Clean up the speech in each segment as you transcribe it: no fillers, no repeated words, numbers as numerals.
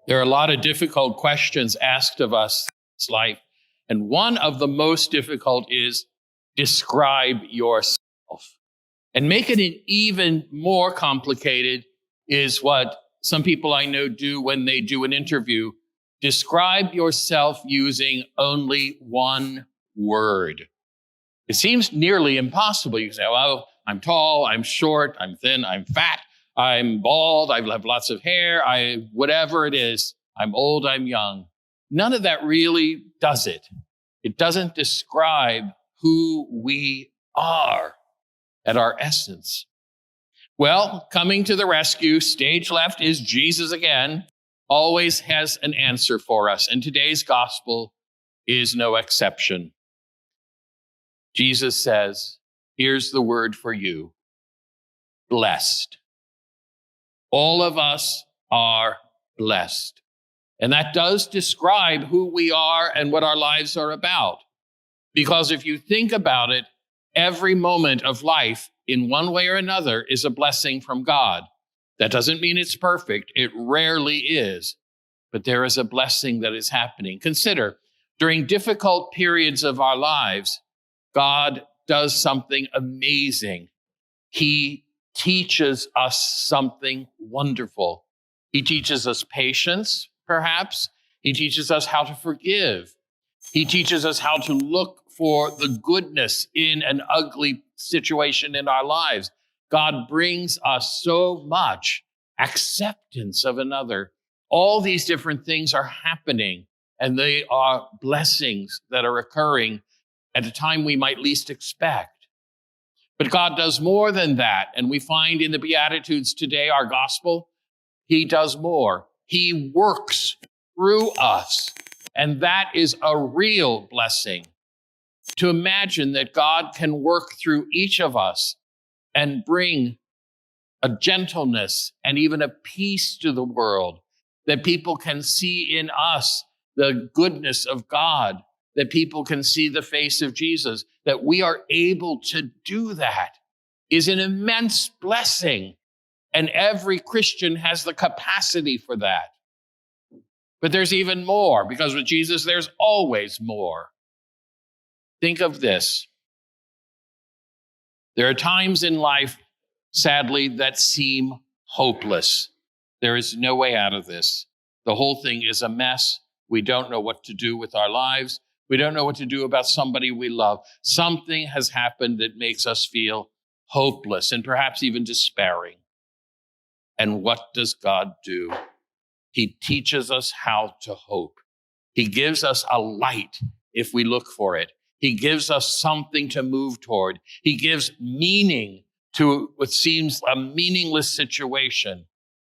There are a lot of difficult questions asked of us in this life. And one of the most difficult is describe yourself. And make it even more complicated is what some people I know do when they do an interview. Describe yourself using only one word. It seems nearly impossible. You say, well, I'm tall, I'm short, I'm thin, I'm fat, I'm bald, I have lots of hair, whatever it is, I'm old, I'm young. None of that really does it. It doesn't describe who we are at our essence. Well, coming to the rescue, stage left is Jesus again, always has an answer for us. And today's gospel is no exception. Jesus says, here's the word for you, blessed. All of us are blessed. And that does describe who we are and what our lives are about. Because if you think about it, every moment of life, in one way or another, is a blessing from God. That doesn't mean it's perfect. It rarely is. But there is a blessing that is happening. Consider, during difficult periods of our lives, God does something amazing. He teaches us something wonderful. He teaches us patience, perhaps. He teaches us how to forgive. He teaches us how to look for the goodness in an ugly situation in our lives. God brings us so much acceptance of another. All these different things are happening, and they are blessings that are occurring at a time we might least expect. But God does more than that. And we find in the Beatitudes today, our gospel, he does more. He works through us. And that is a real blessing. To imagine that God can work through each of us and bring a gentleness and even a peace to the world, that people can see in us the goodness of God, that people can see the face of Jesus, that we are able to do that is an immense blessing. And every Christian has the capacity for that. But there's even more, because with Jesus, there's always more. Think of this. There are times in life, sadly, that seem hopeless. There is no way out of this. The whole thing is a mess. We don't know what to do with our lives. We don't know what to do about somebody we love. Something has happened that makes us feel hopeless and perhaps even despairing. And what does God do? He teaches us how to hope. He gives us a light if we look for it. He gives us something to move toward. He gives meaning to what seems a meaningless situation.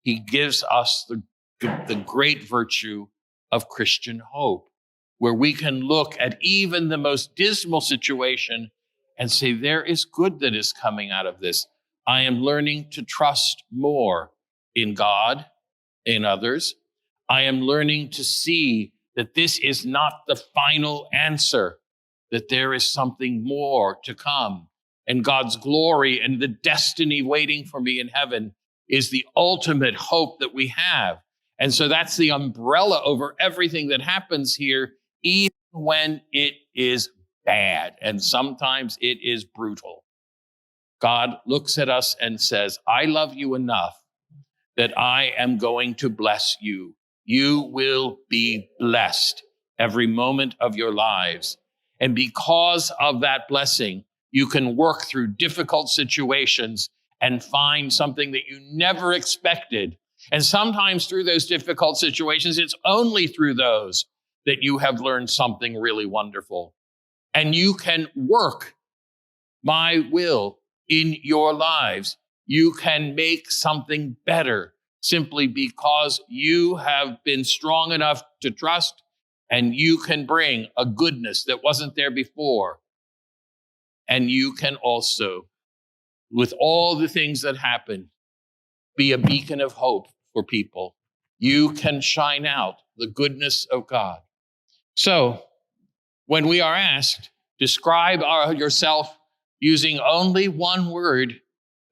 He gives us the great virtue of Christian hope, where we can look at even the most dismal situation and say, there is good that is coming out of this. I am learning to trust more in God, in others. I am learning to see that this is not the final answer, that there is something more to come. And God's glory and the destiny waiting for me in heaven is the ultimate hope that we have. And so that's the umbrella over everything that happens here, even when it is bad. And sometimes it is brutal. God looks at us and says, I love you enough that I am going to bless you. You will be blessed every moment of your lives. And because of that blessing, you can work through difficult situations and find something that you never expected. And sometimes through those difficult situations, it's only through those that you have learned something really wonderful. And you can work my will in your lives. You can make something better simply because you have been strong enough to trust, and you can bring a goodness that wasn't there before. And you can also, with all the things that happen, be a beacon of hope for people. You can shine out the goodness of God. So when we are asked, describe yourself using only one word,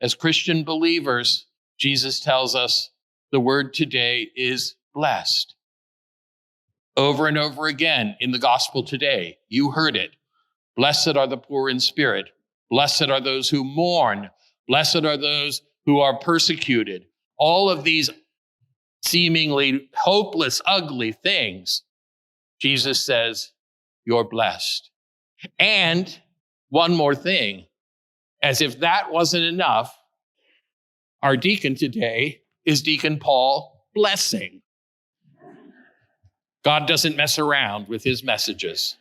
as Christian believers, Jesus tells us the word today is blessed. Over and over again in the gospel today, you heard it. Blessed are the poor in spirit. Blessed are those who mourn. Blessed are those who are persecuted. All of these seemingly hopeless, ugly things, Jesus says, you're blessed. And one more thing, as if that wasn't enough, our deacon today is Deacon Paul Blessing. God doesn't mess around with his messages.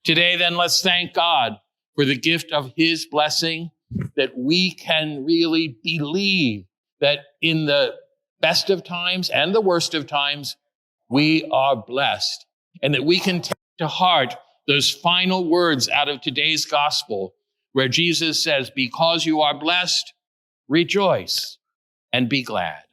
Today, then, let's thank God for the gift of his blessing, that we can really believe that in the best of times and the worst of times, we are blessed, and that we can take to heart those final words out of today's gospel where Jesus says, because you are blessed, rejoice and be glad.